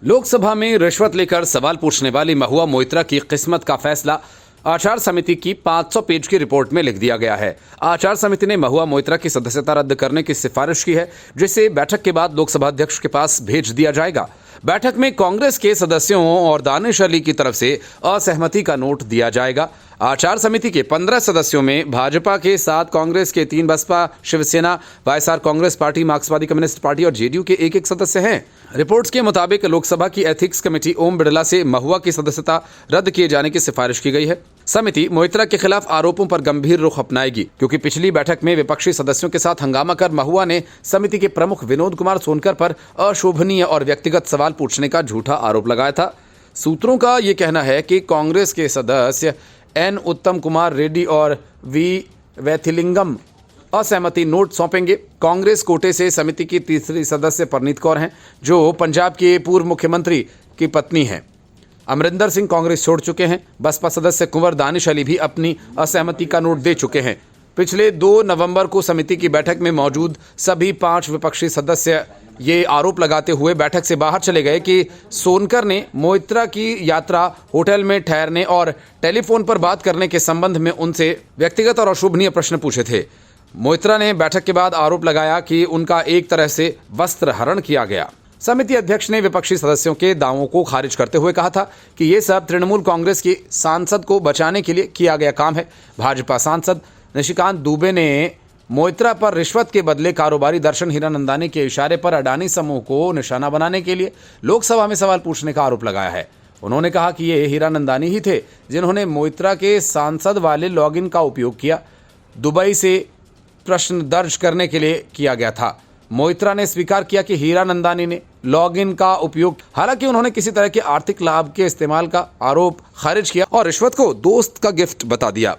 लोकसभा में रिश्वत लेकर सवाल पूछने वाली महुआ मोइत्रा की किस्मत का फैसला आचार समिति की 500 पेज की रिपोर्ट में लिख दिया गया है। आचार समिति ने महुआ मोइत्रा की सदस्यता रद्द करने की सिफारिश की है, जिसे बैठक के बाद लोकसभा अध्यक्ष के पास भेज दिया जाएगा। बैठक में कांग्रेस के सदस्यों और दानिश अली की तरफ से असहमति का नोट दिया जाएगा। आचार समिति के 15 सदस्यों में भाजपा के 7, कांग्रेस के 3, बसपा, शिवसेना, वाईएसआर कांग्रेस पार्टी, मार्क्सवादी कम्युनिस्ट पार्टी और जेडीयू के एक सदस्य हैं। रिपोर्ट्स के मुताबिक लोकसभा की एथिक्स कमेटी ओम बिरला से महुआ की सदस्यता रद्द किए जाने की सिफारिश की गई है। समिति मोइत्रा के खिलाफ आरोपों पर गंभीर रुख अपनाएगी, क्योंकि पिछली बैठक में विपक्षी सदस्यों के साथ हंगामा कर महुआ ने समिति के प्रमुख विनोद कुमार सोनकर पर अशोभनीय और व्यक्तिगत सवाल पूछने का झूठा आरोप लगाया था। सूत्रों का ये कहना है कि कांग्रेस के सदस्य एन उत्तम कुमार रेड्डी और वी वैथिलिंगम असहमति नोट सौंपेंगे। कांग्रेस कोटे से समिति की तीसरी सदस्य परनीत कौर हैं, जो पंजाब के पूर्व मुख्यमंत्री की पत्नी हैं। अमरिंदर सिंह कांग्रेस छोड़ चुके हैं। बसपा सदस्य कुंवर दानिश अली भी अपनी असहमति का नोट दे चुके हैं। पिछले 2 नवंबर को समिति की बैठक में मौजूद सभी 5 विपक्षी सदस्य ये आरोप लगाते हुए बैठक से बाहर चले गए कि सोनकर ने मोइत्रा की यात्रा, होटल में ठहरने और टेलीफोन पर बात करने के संबंध में उनसे व्यक्तिगत और अशोभनीय प्रश्न पूछे थे। मोइत्रा ने बैठक के बाद आरोप लगाया कि उनका एक तरह से वस्त्र हरण किया गया। समिति अध्यक्ष ने विपक्षी सदस्यों के दावों को खारिज करते हुए कहा था कि ये सब तृणमूल कांग्रेस की सांसद को बचाने के लिए किया गया काम है। भाजपा सांसद निशिकांत दुबे ने मोइत्रा पर रिश्वत के बदले कारोबारी दर्शन हीरानंदानी के इशारे पर अडानी समूह को निशाना बनाने के लिए लोकसभा में सवाल पूछने का आरोप लगाया है। उन्होंने कहा कि ये हीरानंदानी ही थे जिन्होंने मोइत्रा के सांसद वाले लॉगिन का उपयोग किया। दुबई से प्रश्न दर्ज करने के लिए किया गया था। मोइत्रा ने स्वीकार किया कि हीरानंदानी ने लॉगिन का उपयोग, हालांकि उन्होंने किसी तरह के आर्थिक लाभ के इस्तेमाल का आरोप खारिज किया और रिश्वत को दोस्त का गिफ्ट बता दिया।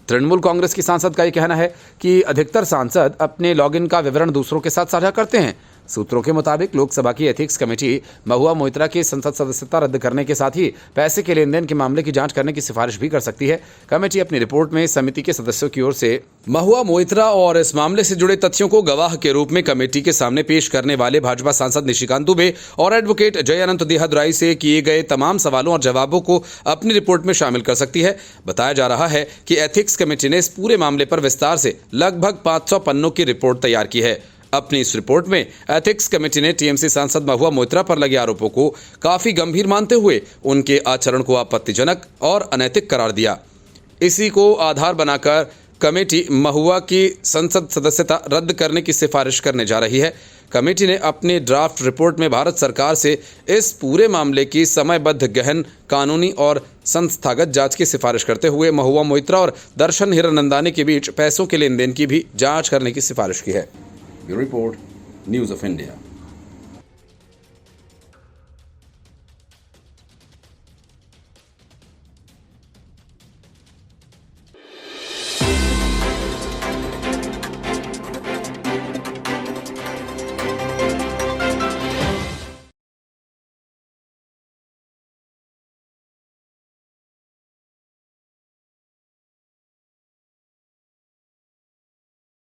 तृणमूल कांग्रेस की सांसद का यह कहना है कि अधिकतर सांसद अपने लॉगिन का विवरण दूसरों के साथ साझा करते हैं। सूत्रों के मुताबिक लोकसभा की एथिक्स कमेटी महुआ मोइत्रा की संसद सदस्यता रद्द करने के साथ ही पैसे के लेन देन के मामले की जांच करने की सिफारिश भी कर सकती है। कमेटी अपनी रिपोर्ट में समिति के सदस्यों की ओर से महुआ मोइत्रा और इस मामले से जुड़े तथ्यों को गवाह के रूप में कमेटी के सामने पेश करने वाले भाजपा सांसद निशिकांत दुबे और एडवोकेट जय अनंत देहदराई से किए गए तमाम सवालों और जवाबों को अपनी रिपोर्ट में शामिल कर सकती है। बताया जा रहा है कि एथिक्स कमेटी ने इस पूरे मामले पर विस्तार से लगभग 500 पन्नों की रिपोर्ट तैयार की है। अपनी इस रिपोर्ट में एथिक्स कमेटी ने टीएमसी सांसद महुआ मोइत्रा पर लगे आरोपों को काफी गंभीर मानते हुए उनके आचरण को आपत्तिजनक और अनैतिक करार दिया। इसी को आधार बनाकर कमेटी महुआ की संसद सदस्यता रद्द करने की सिफारिश करने जा रही है। कमेटी ने अपनी ड्राफ्ट रिपोर्ट में भारत सरकार से इस पूरे मामले की समयबद्ध, गहन, कानूनी और संस्थागत जांच की सिफारिश करते हुए महुआ मोइत्रा और दर्शन हीरानंदानी के बीच पैसों के लेन देन की भी जांच करने की सिफारिश की है। Bureau report, news of India.